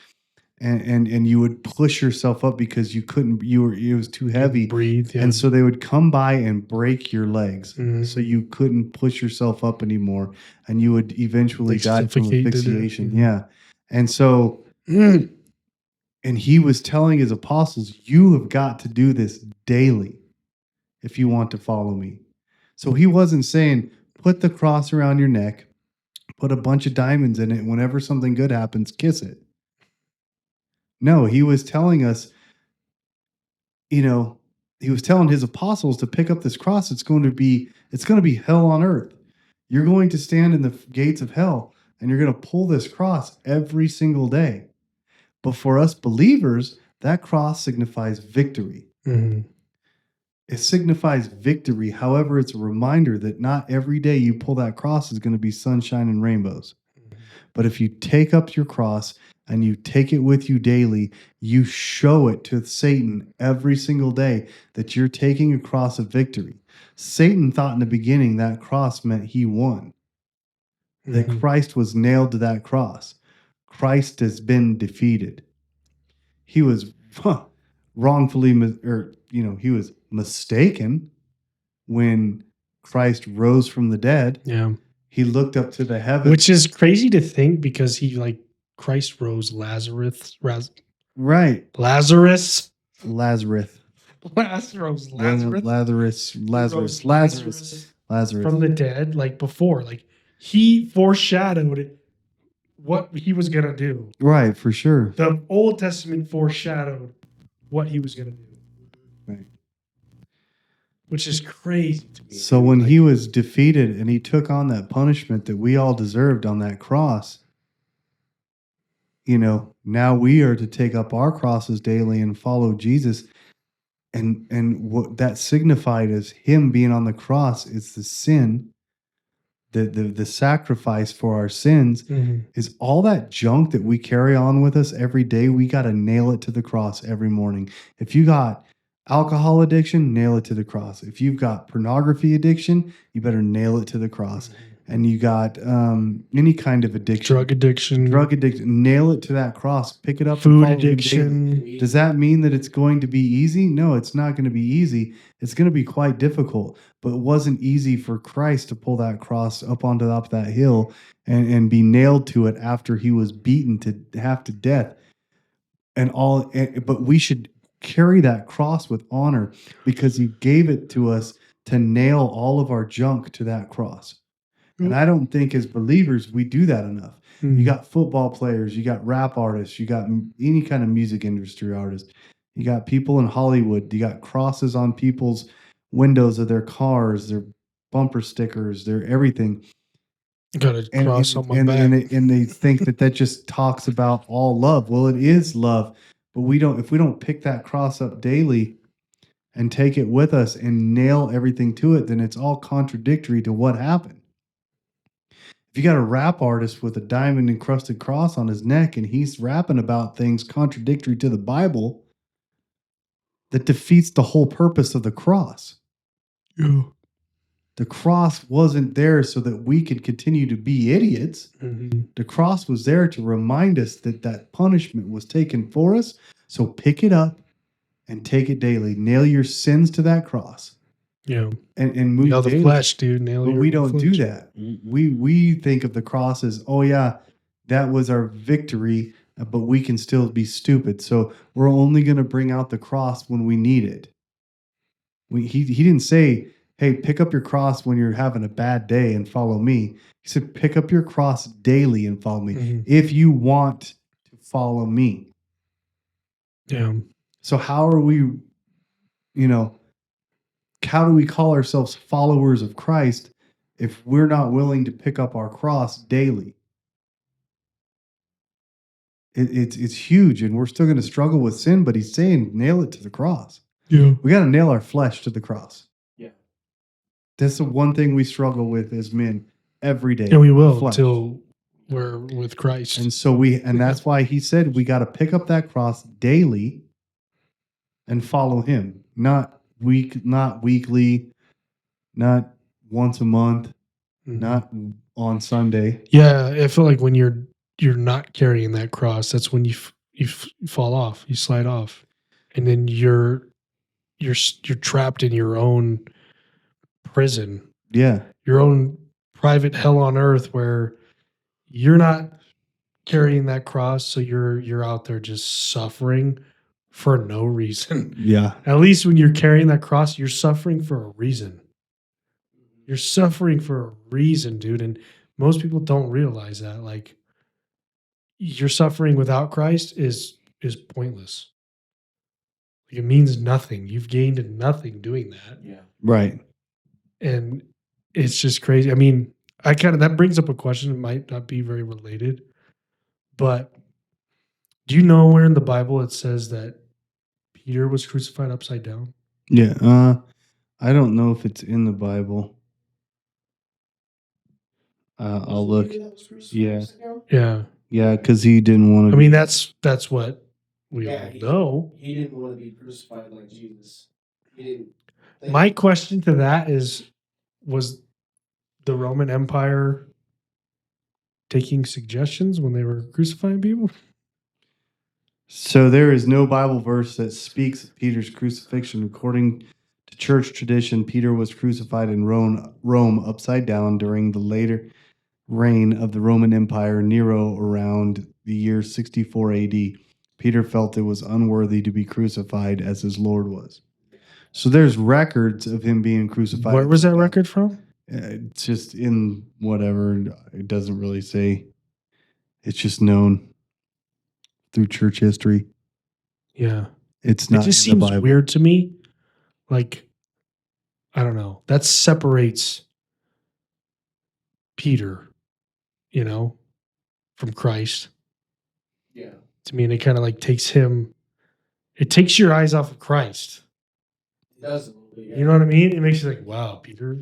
and you would push yourself up because you couldn't, it was too heavy, Breathe. Yeah. and so they would come by and break your legs, Mhm. so you couldn't push yourself up anymore, and you would eventually Like die from suffocate, did it? asphyxiation. Mhm. Yeah, and so. Mm. And he was telling his apostles, you have got to do this daily if you want to follow me. So he wasn't saying, put the cross around your neck, put a bunch of diamonds in it. Whenever something good happens, kiss it. No, he was telling us, he was telling his apostles to pick up this cross. It's going to be hell on earth. You're going to stand in the gates of hell and you're going to pull this cross every single day. But for us believers, that cross signifies victory. Mhm. It signifies victory. However, it's a reminder that not every day you pull that cross is going to be sunshine and rainbows. But if you take up your cross and you take it with you daily, you show it to Satan every single day that you're taking a cross of victory. Satan thought in the beginning that cross meant he won, that Mhm. Christ was nailed to that cross. Christ has been defeated. He was wrongfully, he was mistaken when Christ rose from the dead. Yeah. He looked up to the heavens. Which is crazy to think because Christ rose Lazarus. Right. Lazarus. Lazarus. Lazarus. Lazarus. From the dead, like before. Like he foreshadowed what he was gonna do. Right, for sure. The Old Testament foreshadowed what he was gonna do. Right. Which is crazy to me. So when he was defeated and he took on that punishment that we all deserved on that cross, now we are to take up our crosses daily and follow Jesus. And what that signified as him being on the cross is the sin, the sacrifice for our sins, is all that junk that we carry on with us every day. We got to nail it to the cross every morning. If you got alcohol addiction, nail it to the cross. If you've got pornography addiction, you better nail it to the cross. And you got any kind of addiction, drug addiction, nail it to that cross. Pick it up. food addiction. Does that mean that it's going to be easy? No, it's not going to be easy. It's going to be quite difficult. But it wasn't easy for Christ to pull that cross up onto up that hill and be nailed to it after he was beaten to half to death. But we should carry that cross with honor because he gave it to us to nail all of our junk to that cross. And I don't think as believers we do that enough. You got football players, you got rap artists, you got any kind of music industry artists, you got people in Hollywood, you got crosses on people's windows of their cars, their bumper stickers, their everything. Got a cross on my back. And they think that just talks about all love. Well, it is love, but if we don't pick that cross up daily and take it with us and nail everything to it, then it's all contradictory to what happened. If you got a rap artist with a diamond encrusted cross on his neck and he's rapping about things contradictory to the Bible, that defeats the whole purpose of the cross. Yeah. The cross wasn't there so that we could continue to be idiots. The cross was there to remind us that punishment was taken for us. So pick it up and take it daily. Nail your sins to that cross. Yeah. And move nail the daily. flesh, dude. Nail But your we don't flesh. do that. We think of the cross as, oh yeah, that was our victory, but we can still be stupid. So we're only going to bring out the cross when we need it. He didn't say, "Hey, pick up your cross when you're having a bad day and follow me." He said, "Pick up your cross daily and follow me Mhm. if you want to follow me." Yeah. So how are we, you know, how do we call ourselves followers of Christ if we're not willing to pick up our cross daily? It's huge, and we're still going to struggle with sin. But he's saying, nail it to the cross. Yeah. We got to nail our flesh to the cross. Yeah. That's the one thing we struggle with as men every day. And we will flesh. until we're with Christ. And so that's why he said we got to pick up that cross daily and follow him. Not weekly, not once a month, Mhm. not on Sunday. Yeah, I feel like when you're not carrying that cross, that's when you fall off, you slide off, and then you're trapped in your own prison, Yeah. your own private hell on earth, where you're not carrying that cross, so you're out there just suffering for no reason. Yeah. At least when you're carrying that cross, you're suffering for a reason. You're suffering for a reason, dude, and most people don't realize that. Like, your suffering without Christ is pointless. Like, it means nothing. You've gained nothing doing that. Yeah. Right. And it's just crazy. I mean, that brings up a question. It might not be very related, but do you know where in the Bible it says that Peter was crucified upside down? Yeah. I don't know if it's in the Bible. I'll look. Yeah. Yeah. Yeah, because he didn't want to. I mean, that's what we Yeah, all know. He didn't want to be crucified like Jesus. He didn't. My question to that is, was the Roman Empire taking suggestions when they were crucifying people? So there is no Bible verse that speaks of Peter's crucifixion. According to church tradition, Peter was crucified in Rome upside down during the later reign of the Roman Empire, Nero, around the year 64 AD. Peter felt it was unworthy to be crucified as his Lord was. So there's records of him being crucified. Where was that upside down. record from? It's just in whatever. It doesn't really say. It's just known through church history. Yeah. It's It not just in the seems Bible. weird to me. Like, I don't know. That separates Peter, from Christ. Yeah. To me, and it kind of like takes your eyes off of Christ. It does a little bit. Yeah. You know what I mean? It makes you like, wow, Peter,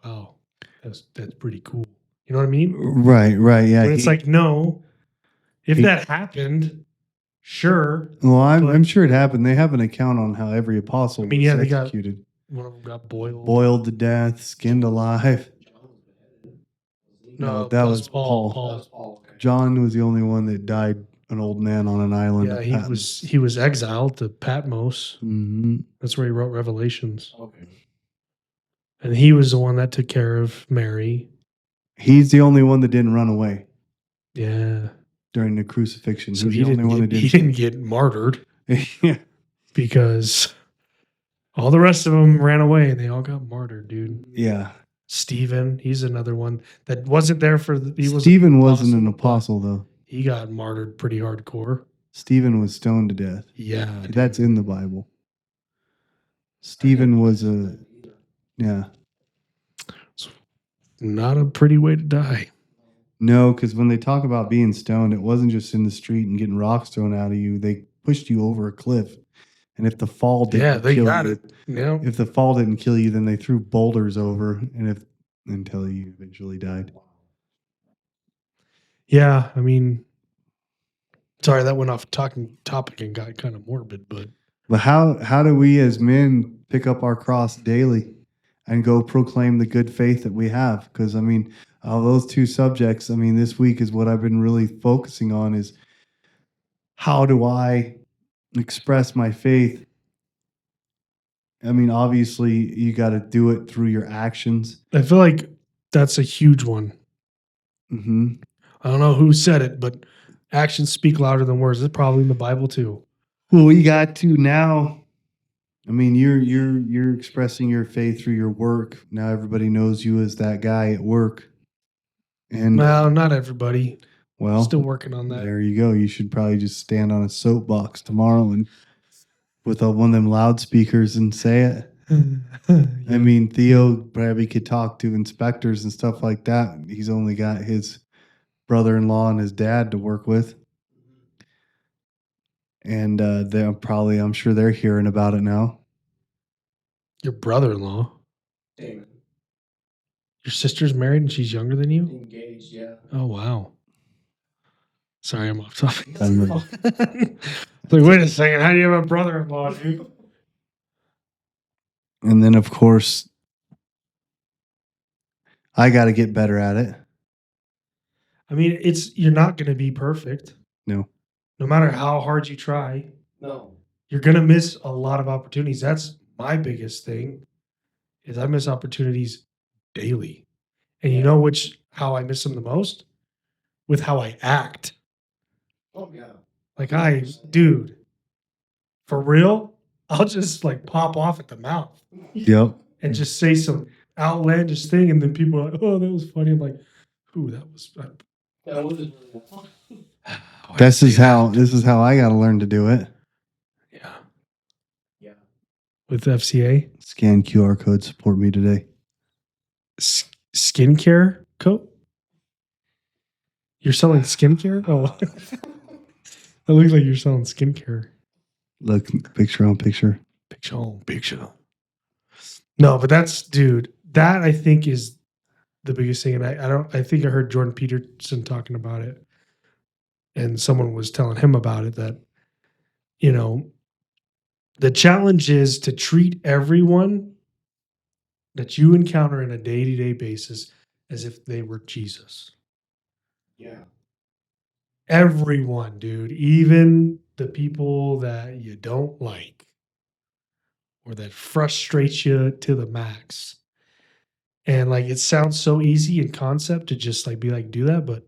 wow, that's pretty cool. You know what I mean? Right. Yeah. But it's like, no, if that happened, sure. Well, I'm but- sure it happened. They have an account on how every apostle I mean, was yeah, they got- executed. One of them got boiled. Boiled to death, skinned alive. No, that was Paul. That was Paul. Okay. John was the only one that died an old man on an island. Yeah, of he Patmos. was exiled to Patmos. Mhm. That's where he wrote Revelations. Okay. And he was the one that took care of Mary. He's the only one that didn't run away Yeah. during the crucifixion. So He's he the only one that he didn't get martyred yeah. because all the rest of them ran away and they all got martyred, dude. Yeah. Stephen, he's another one that wasn't there for Stephen wasn't an apostle though. He got martyred pretty hardcore. Stephen was stoned to death. Yeah. That's in the Bible. Stephen was yeah. Not a pretty way to die. No, because when they talk about being stoned, it wasn't just in the street and getting rocks thrown out of you. They pushed you over a cliff. And if the fall didn't they kill got you, it. Yeah. if the fall didn't kill you, then they threw boulders over until you eventually died. Yeah, I mean, sorry that went off topic and got kind of morbid, but how do we as men pick up our cross daily and go proclaim the good faith that we have? Because I mean, those two subjects, I mean, this week is what I've been really focusing on is how do I express my faith? I mean, obviously you got to do it through your actions. I feel like that's a huge one. Mm-hmm. I don't know who said it, but actions speak louder than words. It's probably in the Bible too. Well, we got to now I mean, you're expressing your faith through your work. Now everybody knows you as that guy at work. And Well, not everybody. well, Still working on that. there you go. You should probably just stand on a soapbox tomorrow and with one of them loudspeakers and say it. I mean, Theo probably could talk to inspectors and stuff like that. He's only got his brother-in-law and his dad to work with. And they're probably, I'm sure they're hearing about it now. Your brother-in-law. Damon. Your sister's married and she's younger than you? Engaged, yeah. Oh, wow. Sorry, I'm off topic. I'm- It's like, wait a second. How do you have a brother-in-law, dude? And then, of course, I got to get better at it. I mean, you're not going to be perfect. No. No matter how hard you try, No. you're going to miss a lot of opportunities. That's my biggest thing is I miss opportunities daily. And you know how I miss them the most? With how I act. Oh, yeah. Like dude, for real, I'll just like pop off at the mouth Yep. and just say some outlandish thing. And then people are like, oh, that was funny. I'm like, ooh, that was. That was This is how I got to learn to do it. Yeah. Yeah. With FCA. Scan QR code, support me today. Skincare coat? You're selling skincare? Oh. It looks like you're selling skincare. Look, picture on picture. Picture. No, but that I think is the biggest thing. And I think I heard Jordan Peterson talking about it. And someone was telling him about it that, the challenge is to treat everyone that you encounter on a day-to-day basis as if they were Jesus. Yeah. Everyone, dude, even the people that you don't like or that frustrates you to the max. And like it sounds so easy in concept to just like be like, do that, but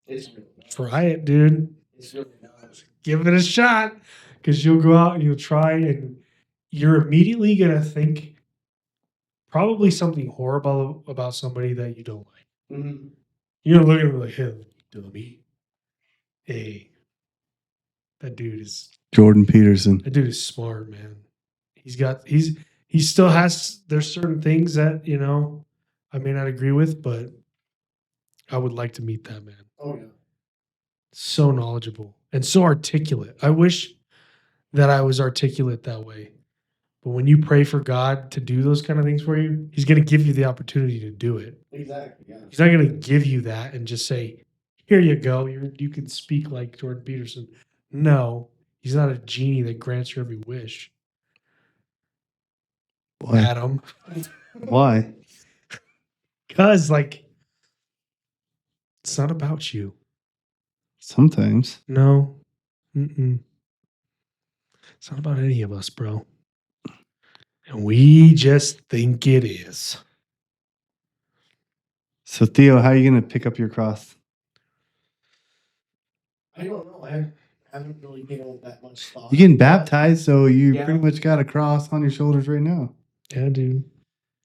It's really not. try it, dude. It's really not. Give it a shot. Because you'll go out and you'll try and you're immediately gonna think probably something horrible about somebody that you don't like. Mm-hmm. You're gonna look at them like, hey, dummy. Hey, that dude is Jordan Peterson. smart, man. He still has, there's certain things that, I may not agree with, but I would like to meet that man. Oh, yeah. So knowledgeable and so articulate. I wish that I was articulate that way. But when you pray for God to do those kind of things for you, he's going to give you the opportunity to do it. Exactly, yeah. He's not going to give you that and just say, here you go. You can speak like Jordan Peterson. No, he's not a genie that grants your every wish. Why? Adam. Why? Because, like, it's not about you. Sometimes. No. Mm-mm. It's not about any of us, bro. And we just think it is. So, Theo, how are you going to pick up your cross? I don't know. I haven't really given that much thought. You're getting baptized, so you Yeah. pretty much got a cross on your shoulders right now. Yeah, dude.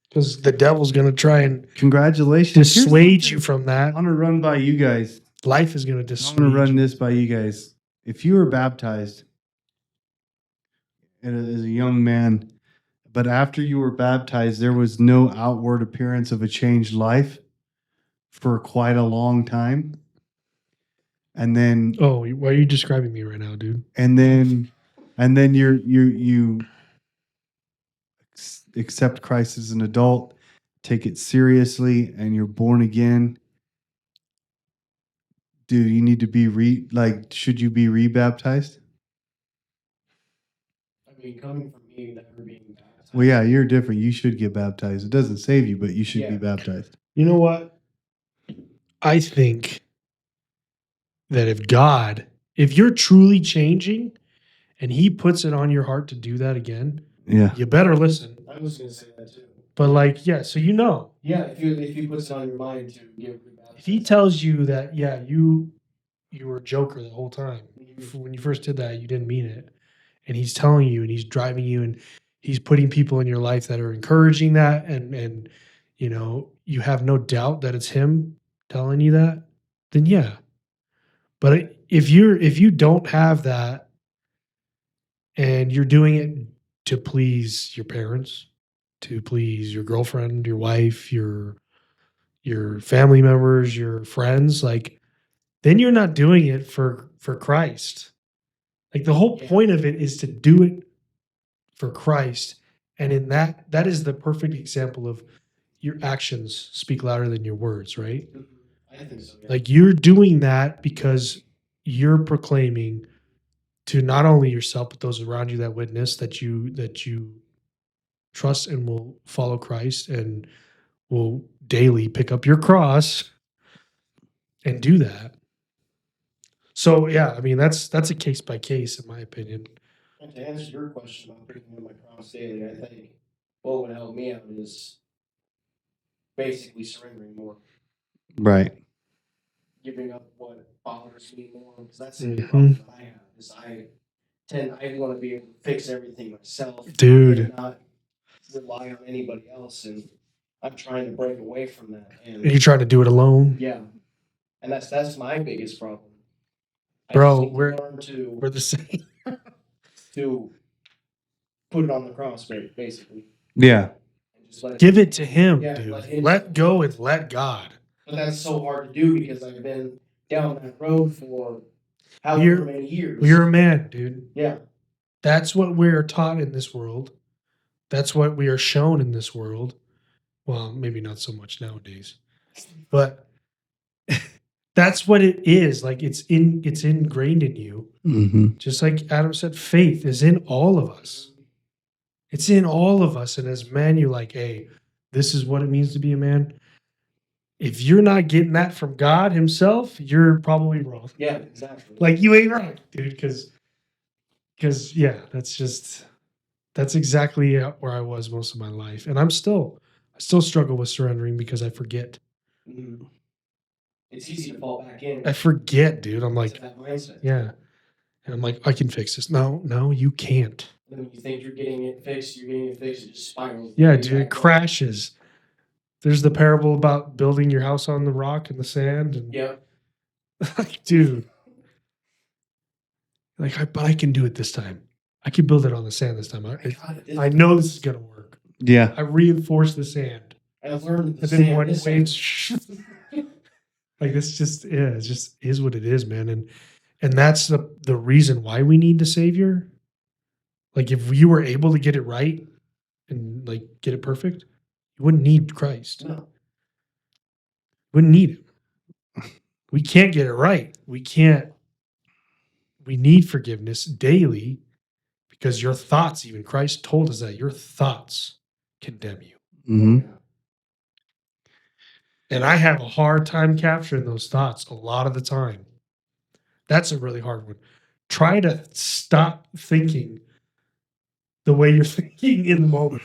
Because the devil's going to try and Congratulations. dissuade you from that. I'm going to run by you guys. Life is going to I'm dissuade going to run you. this by you guys. If you were baptized as a young man, but after you were baptized, there was no outward appearance of a changed life for quite a long time. And then, Oh, why are you describing me right now, dude? and then you accept Christ as an adult, take it seriously, and you're born again. Dude, you need to be should you be rebaptized? I mean, coming from me, never being baptized. Well, yeah, you're different. You should get baptized. It doesn't save you, but you should be Yeah. baptized. You know what? I think that if you're truly changing and he puts it on your heart to do that again, Yeah. you better listen. I was going to say that too. But like, yeah, so Yeah, if he puts it on your mind to get rebaptized. if he tells you that, yeah, you were a joker the whole time. When you first did that, you didn't mean it. and he's telling you and he's driving you and he's putting people in your life that are encouraging that and you know, you have no doubt that it's him telling you that, then yeah. But if you don't have that and you're doing it to please your parents, to please your girlfriend, your wife, your family members, your friends, like then you're not doing it for Christ. Like the whole point of it is to do it for Christ. And in that is the perfect example of your actions speak louder than your words, right? I think so. Yeah. Like you're doing that because you're proclaiming to not only yourself but those around you that witness that you trust and will follow Christ and will daily pick up your cross and do that. So yeah, I mean that's a case by case in my opinion. And to answer your question about picking up my cross daily, I think what would help me out is basically surrendering more, Right. giving up what bothers me more, because that's the big Mhm. problem that I have. Is I want to be able to fix everything myself, Dude. and not rely on anybody else, and I'm trying to break away from that. And And you're trying to do it alone. yeah, and that's my biggest problem. Bro, I just need we're- to learn to We're the same. to put it on the cross, basically. Yeah. And just let it Give it to him, Yeah, dude. let him- Let go and let God. But that's so hard to do because I've been down that road for however You're- many years. You're a man, dude. Yeah. That's what we are taught in this world. That's what we are shown in this world. Well, maybe not so much nowadays, but that's what it is. Like it's ingrained in you. Mm-hmm. Just like Adam said, faith is in all of us. It's in all of us. And as men, you're like, hey, this is what it means to be a man. If you're not getting that from God himself, you're probably wrong. Yeah, exactly. Like you ain't right, dude. Because yeah, that's exactly where I was most of my life. And I still struggle with surrendering because I forget. Mhm. It's easy to fall back in. I forget, dude. I'm into like, that mindset. yeah. And I'm like, I can fix this. No, you can't. And then when you think you're getting it fixed, it just spirals. Yeah, way dude, it back up. crashes. There's the parable about building your house on the rock and the sand. And Yeah. like, dude, but I can do it this time. I can build it on the sand this time. I know this is gonna work. Yeah. I reinforce the sand. I've learned the And then sand when is- waves, like this just it just is what it is, man. And that's the reason why we need the Savior. Like if you were able to get it right and like get it perfect, you wouldn't need Christ. No. Wouldn't need him. We can't get it right. We need forgiveness daily because your thoughts, even Christ told us that your thoughts condemn you. Mm-hmm. And I have a hard time capturing those thoughts a lot of the time. That's a really hard one. Try to stop thinking the way you're thinking in the moment.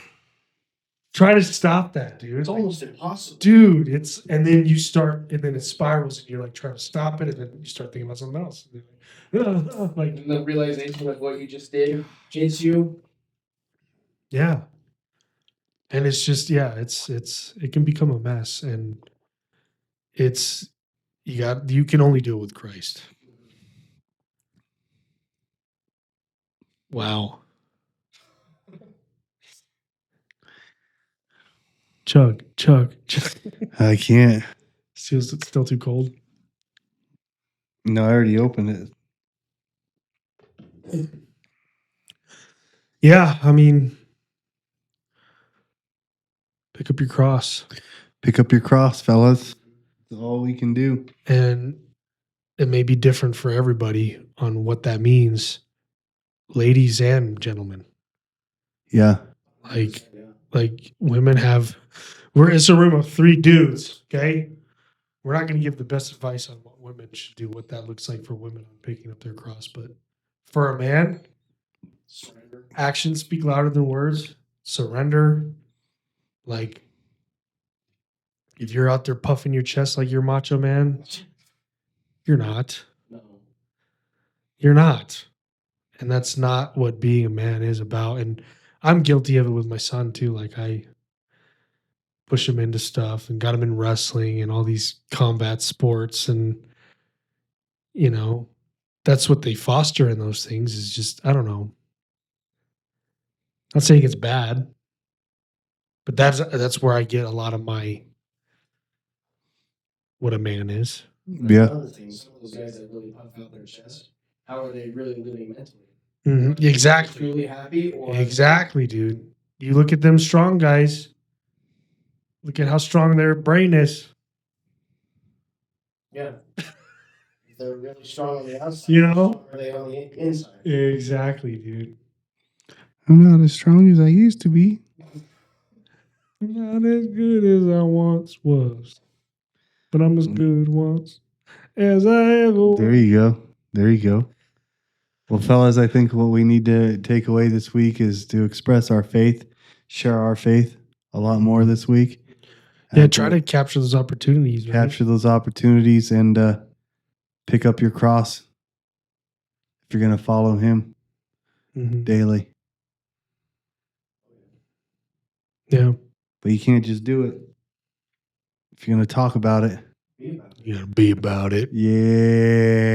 Try to stop that, dude. It's almost impossible. Dude, and then you start, and then it spirals, and you're like trying to stop it, and then you start thinking about something else. Like, And the realization of what you just did hits you. yeah. And it's just, yeah, it can become a mess, and you can only do it with Christ. Wow. Chug. I can't. It's still too cold. No, I already opened it. Yeah, I mean, pick up your cross. Pick up your cross, fellas. That's all we can do. And it may be different for everybody on what that means, ladies and gentlemen. Yeah. Like women it's a room of 3 dudes, okay? We're not going to give the best advice on what women should do, what that looks like for women on picking up their cross. But for a man, Surrender. actions speak louder than words. Surrender. Like, if you're out there puffing your chest like you're macho man, you're not. No. You're not. And that's not what being a man is about. And I'm guilty of it with my son too. Like I push him into stuff and got him in wrestling and all these combat sports. And, you know, that's what they foster in those things is just, I don't know. Not saying it's bad, but that's where I get a lot of my what a man is. Yeah. Another thing, some of those guys that really puff out their chest, how are they really living mentally? Exactly. Truly happy, or Exactly, dude. You look at them strong guys. Look at how strong their brain is. yeah, if they're really strong on the outside, You how know? strong are they on the inside? Exactly, dude. I'm not as strong as I used to be. Not as good as I once was, but I'm as good once as I ever was. There you go. There you go. Well, fellas, I think what we need to take away this week is to express our faith, share our faith a lot more this week. Yeah, try to capture those opportunities. Right? capture those opportunities and pick up your cross if you're going to follow him daily. Yeah. But you can't just do it. If you're going to talk about it, You gotta be about it. yeah.